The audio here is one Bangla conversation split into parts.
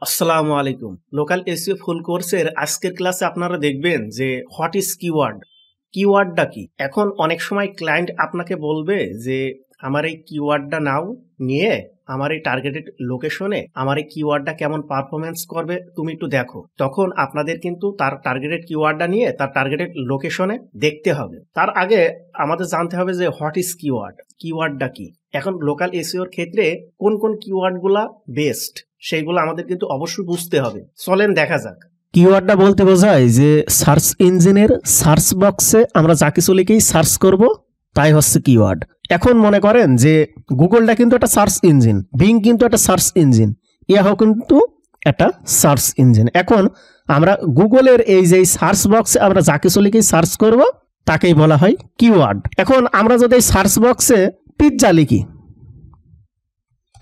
আসসালামু আলাইকুম। লোকাল এসইও ফুল কোর্সের আজকের ক্লাসে আপনারা দেখবেন যে হোয়াট ইজ কিওয়ার্ড, কিওয়ার্ডটা কি। এখন অনেক সময় ক্লায়েন্ট আপনাকে বলবে যে আমার এই কিওয়ার্ডটা নাও, নিয়ে আমার এই টার্গেটেড লোকেশনে আমার এই কিওয়ার্ডটা কেমন পারফরমেন্স করবে তুমি একটু দেখো। তখন আপনাদের কিন্তু তার টার্গেটেড কিওয়ার্ডটা নিয়ে তার টার্গেটেড লোকেশনে দেখতে হবে। তার আগে আমাদের জানতে হবে যে হোয়াট ইজ কিওয়ার্ড, কিওয়ার্ডটা কি। এখন লোকাল এসইওর ক্ষেত্রে কোন কোন কিওয়ার্ডগুলা বেস্ট সেইগুলো আমাদের কিন্তু অবশ্যই বুঝতে হবে। চলেন দেখা যাক। কিওয়ার্ডটা বলতে বোঝায় যে সার্চ ইঞ্জিনের সার্চ বক্সে আমরা যা কিছু লিখেই সার্চ করব তাই হচ্ছে কিওয়ার্ড। এখন মনে করেন যে গুগলটা কিন্তু একটা সার্চ ইঞ্জিন, বিং কিন্তু একটা সার্চ ইঞ্জিন, ইয়াহু কিন্তু একটা সার্চ ইঞ্জিন। এখন আমরা গুগলের এই যে সার্চ বক্সে আমরা যা কিছু লিখেই সার্চ করব তাকেই বলা হয় কিওয়ার্ড। এখন আমরা যদি সার্চ বক্সে পিৎজা লিখি,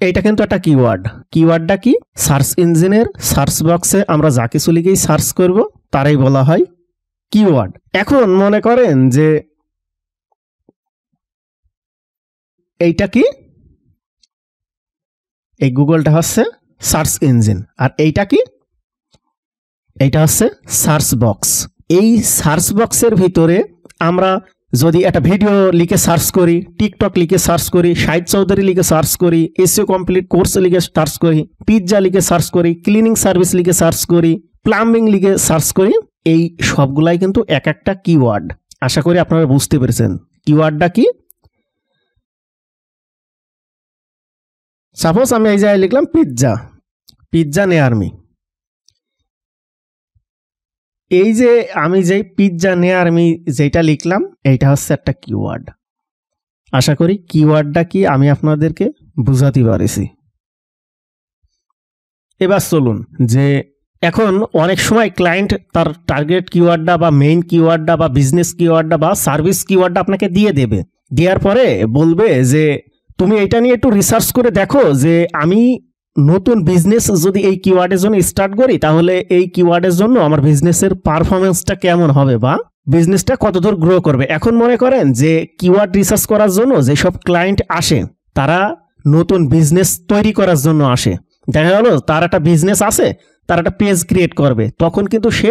এইটা কিন্তু একটা কিওয়ার্ড। কিওয়ার্ডটা কি? সার্চ ইঞ্জিনের সার্চ বক্সে আমরা যা কিছু লিখেই সার্চ করব তারাই বলা হয় কিওয়ার্ড। এখন মনে করেন যে এইটা কি, এই গুগলটা হচ্ছে সার্চ ইঞ্জিন, আর এইটা কি, এইটা হচ্ছে সার্চ বক্স। এই সার্চ বক্সের ভিতরে আমরা যদি একটা ভিডিও লিখে সার্চ করি, টিকটক লিখে সার্চ করি, শাহিদ চৌধুরী লিখে সার্চ করি, এসইও কমপ্লিট কোর্স লিখে সার্চ করি, পিৎজা লিখে সার্চ করি, ক্লিনিং সার্ভিস লিখে সার্চ করি, প্লাম্বিং লিখে সার্চ করি, এই সবগুলাই কিন্তু এক একটা কিওয়ার্ড। আশা করি আপনারা বুঝতে পেরেছেন কিওয়ার্ডটা কি। সাপোজ আমি এই জায়গায় লিখলাম পিৎজা, পিৎজা নিয়ার মি। এই যে আমি যে পিৎজা নিয়ার মি যেটা লিখলাম এইটা হচ্ছে একটা কিওয়ার্ড। আশা করি কিওয়ার্ডটা কি আমি আপনাদেরকে বুঝাতে পারছি। এবার চলুন যে এখন অনেক সময় ক্লায়েন্ট তার টার্গেট কিওয়ার্ডটা বা মেইন কিওয়ার্ডটা বা বিজনেস কিওয়ার্ডটা বা সার্ভিস কিওয়ার্ডটা আপনাকে দিয়ে দেবে। দেওয়ার পরে বলবে যে তুমি এটা নিয়ে একটু রিসার্চ করে দেখো যে আমি নতুন বিজনেস যদি এই কিওয়ার্ডের জন্য স্টার্ট করি তাহলে এই কিওয়ার্ডের জন্য আমার বিজনেসের পারফরমেন্সটা কেমন হবে বা বিজনেসটা কতদূর গ্রো করবে। এখন মনে করেন যে কিওয়ার্ড রিসার্চ করার জন্য যেসব ক্লায়েন্ট আসে তারা নতুন বিজনেস তৈরি করার জন্য আসে। দেখা গেল তার একটা বিজনেস আছে, তার একটা পেজ ক্রিয়েট করবে, তখন কিন্তু সে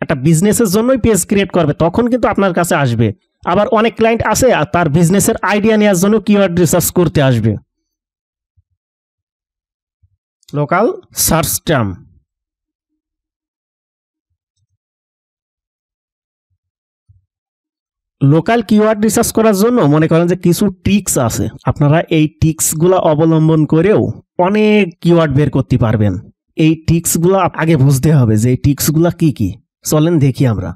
একটা বিজনেসের জন্যই পেজ ক্রিয়েট করবে, তখন কিন্তু আপনার কাছে আসবে। আবার অনেক ক্লায়েন্ট আছে আর তার বিজনেসের আইডিয়া নেওয়ার জন্য কিওয়ার্ড রিসার্চ করতে আসবে। Local search term, local keyword research করার জন্য মনে করেন যে কিছু ট্রিক্স আছে, আপনারা এই ট্রিক্সগুলো অবলম্বন করেও অনেক কিওয়ার্ড বের করতে পারবেন। এই ট্রিক্সগুলো আগে বুঝতে হবে যে এই ট্রিক্সগুলো কি কি। চলেন দেখি আমরা।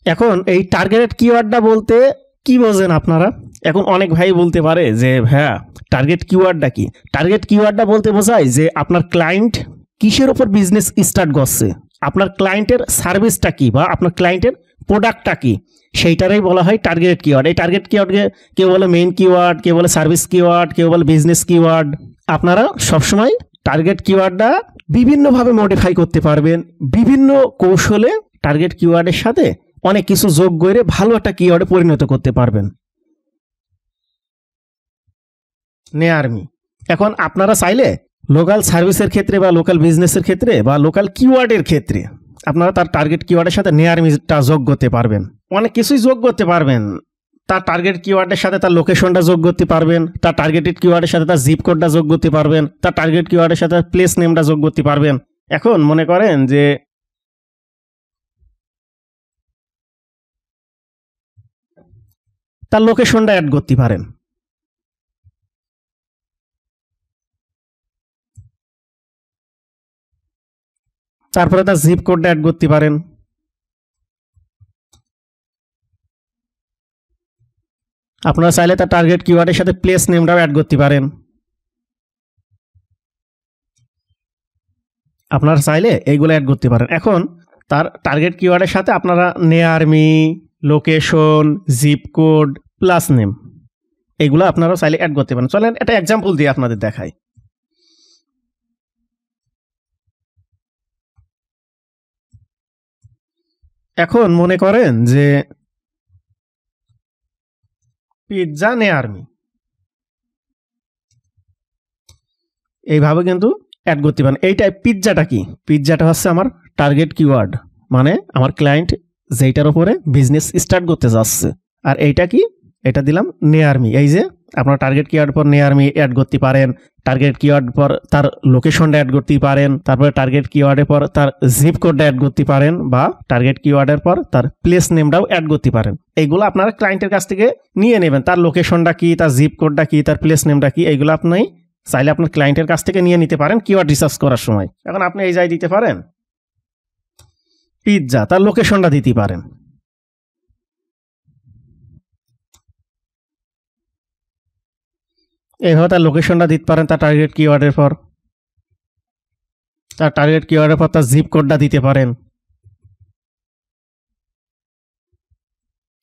এখন এই টার্গেটেড কিওয়ার্ডটা বলতে কি বোঝেন আপনারা? এখন অনেক ভাই বলতে পারে যে হ্যাঁ টার্গেট কিওয়ার্ডটা কি। টার্গেট কিওয়ার্ডটা বলতে বোঝায় যে আপনার ক্লায়েন্ট কিসের উপর বিজনেস স্টার্ট করছে, আপনার ক্লায়েন্টের সার্ভিসটা কি বা আপনার ক্লায়েন্টের প্রোডাক্টটা কি, সেইটারই বলা হয় টার্গেট কিওয়ার্ড। এই টার্গেট কিওয়ার্ডকে কেউ বলে মেইন কিওয়ার্ড, কেউ বলে সার্ভিস কিওয়ার্ড, কেউ বলে বিজনেস কিওয়ার্ড। আপনারা সবসময় টার্গেট কিওয়ার্ডটা বিভিন্নভাবে মডিফাই করতে পারবেন, বিভিন্ন কৌশলে টার্গেট কিওয়ার্ডের সাথে অনেক কিছু যোগ করে ভালো একটা কিওয়ার্ডে পরিণত করতে পারবেন। নেয়ারমি। এখন আপনারা চাইলে লোকাল সার্ভিসের ক্ষেত্রে বা লোকাল বিজনেসের ক্ষেত্রে বা লোকাল কিওয়ার্ডের ক্ষেত্রে আপনারা তার টার্গেট কিওয়ার্ডের সাথে নেয়ারমিটা যোগ করতে পারবেন। অনেক কিছুই যোগ করতে পারবেন। তার টার্গেট কিওয়ার্ডের সাথে তার লোকেশনটা যোগ করতে পারবেন, তার টার্গেটেড কিওয়ার্ডের সাথে তার জিপ কোডটা যোগ করতে পারবেন, তার টার্গেট কিওয়ার্ডের সাথে প্লেস নেমটা যোগ করতে পারবেন। এখন মনে করেন যে তার লোকেশনটা অ্যাড করতে পারেন। তারপরে তার জিপ কোডটা অ্যাড করতে পারেন। আপনারা চাইলে তার টার্গেট কিওয়ার্ডের সাথে প্লেস নেমটাও অ্যাড করতে পারেন। আপনারা চাইলে এইগুলো অ্যাড করতে পারেন। এখন তার টার্গেট কিওয়ার্ডের সাথে আপনারা near me, location, zip code, plus name এইগুলো আপনারা চাইলে অ্যাড করতে পারেন। চলেন একটা এক্সাম্পল দিয়ে আপনাদের দেখাই। এখন মনে করেন যে পিৎজা নেয়ারমি, এইভাবে কিন্তু অ্যাড করতে পারেন। এইটাই পিৎজাটা কি, পিৎজাটা হচ্ছে আমার টার্গেট কিওয়ার্ড, মানে আমার ক্লায়েন্ট যেইটার উপরে বিজনেস স্টার্ট করতে যাচ্ছে। আর এইটা কি, এটা দিলাম নিয়ারমি। এই যে আপনার টার্গেট কিওয়ার্ড পর নিয়ারমি অ্যাড করতে পারেন, টার্গেট কিওয়ার্ড পর তার লোকেশনটা অ্যাড করতে পারেন, তারপরে টার্গেট কিওয়ার্ডের পর তার জিপ কোডটা অ্যাড করতে পারেন, বা টার্গেট কিওয়ার্ডের পর তার প্লেস নেমটাও অ্যাড করতে পারেন। এইগুলো আপনারা ক্লায়েন্টের কাছ থেকে নিয়ে নেবেন, তার লোকেশনটা কি, তার জিপ কোডটা কি, তার প্লেস নেমটা কি, এইগুলো আপনি চাইলে আপনার ক্লায়েন্টের কাছ থেকে নিয়ে নিতে পারেন কিওয়ার্ড রিসার্চ করার সময়। এখন আপনি এই যাই দিতে পারেন পিৎজা, তার লোকেশনটা দিতে পারেন। এইভাবে তার লোকেশনটা দিতে পারেন তার টার্গেট কিওয়ার্ডের পর, তার টার্গেট কিওয়ার্ডের পর তার জিপ কোডটা দিতে পারেন,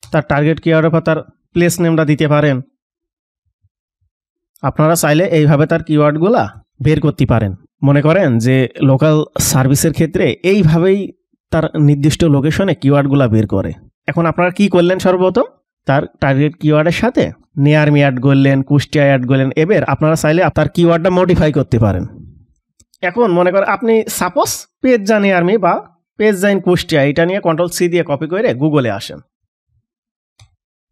তার টার্গেট কিওয়ার্ডের পর তার প্লেস নেমটা দিতে পারেন। আপনারা চাইলে এইভাবে তার কিওয়ার্ডগুলা বের করতে পারেন। মনে করেন যে লোকাল সার্ভিসের ক্ষেত্রে এইভাবেই তার নির্দিষ্ট লোকেশনে কিওয়ার্ডগুলা বের করে। এখন আপনারা কি করলেন, সর্বপ্রথম তার টার্গেট কিওয়ার্ডের সাথে নিয়ারমি অ্যাড করলেন, কুষ্টিয়া অ্যাড করলেন। এবার আপনারা চাইলে তার কিওয়ার্ডটা মডিফাই করতে পারেন। এখন মনে করেন আপনি সাপোজ পিৎজা নিয়ারমি বা পিৎজা ইন কুষ্টিয়া, এটা নিয়ে কন্ট্রোল-C দিয়ে কপি করে গুগলে আসেন,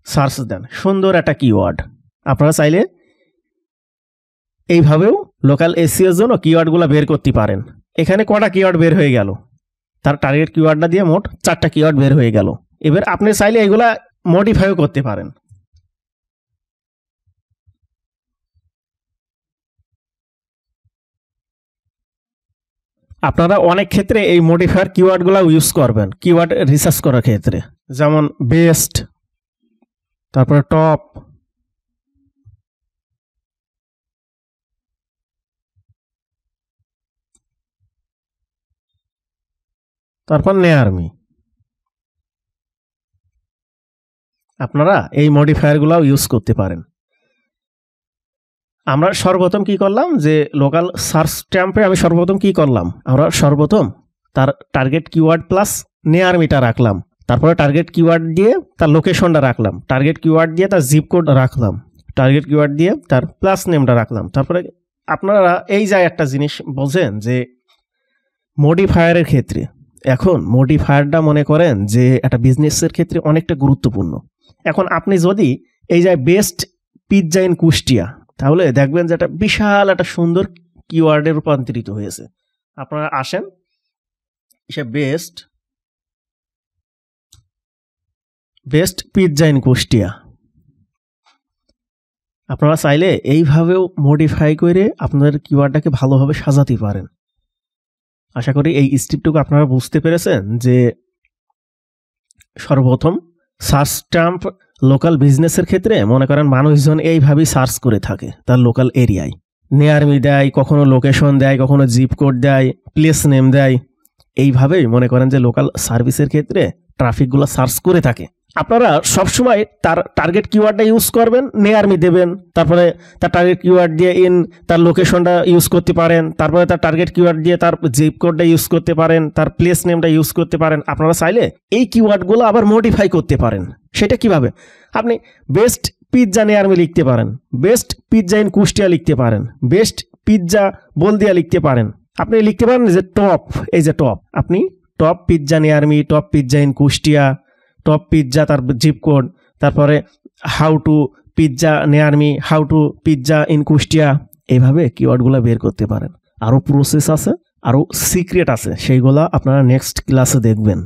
সার্চ দেন, সুন্দর একটা কিওয়ার্ড। আপনারা চাইলে এইভাবেও লোকাল এসইওর জন্য কিওয়ার্ডগুলো বের করতে পারেন। এখানে কটা কিওয়ার্ড বের হয়ে গেল, তার টার্গেট কিওয়ার্ডটা দিয়ে মোট 4টা কিওয়ার্ড বের হয়ে গেল। এবার আপনি চাইলে এগুলা মডিফাইও করতে পারেন। আপনারা অনেক ক্ষেত্রে এই মডিফায়ার কিওয়ার্ডগুলো ইউজ করবেন কিওয়ার্ড রিসার্চ করার ক্ষেত্রে, যেমন বেস্ট, তারপরে টপ, তারপর নিয়ারমি। আপনারা এই মডিফায়ারগুলোও ইউজ করতে পারেন। আমরা সর্বপ্রথম কি করলাম, যে লোকাল সার্চ ট্যাম্পে আমি সর্বপ্রথম কি করলাম, আমরা সর্বপ্রথম তার টার্গেট কিওয়ার্ড প্লাস নিয়ারমিটা রাখলাম, তারপরে টার্গেট কিওয়ার্ড দিয়ে তার লোকেশনটা রাখলাম, টার্গেট কিওয়ার্ড দিয়ে তার জিপ কোড রাখলাম, টার্গেট কিওয়ার্ড দিয়ে তার প্লাস নেমটা রাখলাম। তারপরে আপনারা এই যায় একটা জিনিস বোঝেন যে মডিফায়ারের ক্ষেত্রে, এখন মডিফায়ারটা মনে করেন যে একটা বিজনেসের ক্ষেত্রে অনেকটা গুরুত্বপূর্ণ। এখন আপনি যদি এই যায় বেস্ট পিৎজা ইন কুষ্টিয়া, তাহলে দেখবেন যে একটা বিশাল একটা সুন্দর কিওয়ার্ডে রূপান্তরিত হয়েছে। আপনারা আসেন সে বেস্ট পিৎজা ইন কুষ্টিয়া, আপনারা চাইলে এইভাবেও মডিফাই করে আপনাদের কিওয়ার্ডটাকে ভালোভাবে সাজাতে পারেন। আশা করি এই স্টেপটুকু আপনারা বুঝতে পেরেছেন যে সর্বপ্রথম সার্চ টার্ম লোকাল বিজনেসের ক্ষেত্রে মনে করেন মানুষজন এইভাবেই সার্চ করে থাকে তার লোকাল এরিয়ায়, নিয়ারমি দেয়, কখনো লোকেশন দেয়, কখনো জিপ কোড দেয়, প্লেস নেম দেয়। এইভাবেই মনে করেন যে লোকাল সার্ভিসের ক্ষেত্রে ট্রাফিকগুলো সার্চ করে থাকে। আপনারা সবসময় তার টার্গেট কিওয়ার্ডটা ইউজ করবেন, নিয়ারমি দেবেন, তারপরে তার টার্গেট কিওয়ার্ড দিয়ে তার লোকেশনটা ইউজ করতে পারেন, তারপরে তার টার্গেট কিওয়ার্ড দিয়ে তার জিপ কোডটা ইউজ করতে পারেন, তার প্লেস নেমটা ইউজ করতে পারেন। আপনারা চাইলে এই কিওয়ার্ডগুলো আবার মডিফাই করতে পারেন। সেটা কিভাবে, আপনি বেস্ট পিৎজা নিয়ারমি লিখতে পারেন, বেস্ট পিৎজা ইন কুষ্টিয়া লিখতে পারেন, বেস্ট পিৎজা বলদিয়া লিখতে পারেন। আপনি লিখতে পারেন যে টপ, এই যে টপ, আপনি top pizza নিয়ারমি, top pizza in Kushtia, top pizza তার জিপ কোড, তারপরে how to pizza নিয়ারমি, how to pizza in Kushtia. এইভাবে কিওয়ার্ডগুলো বের করতে পারেন। আরও প্রসেস আছে, আরও সিক্রেট আছে, সেইগুলো আপনারা নেক্সট ক্লাসে দেখবেন।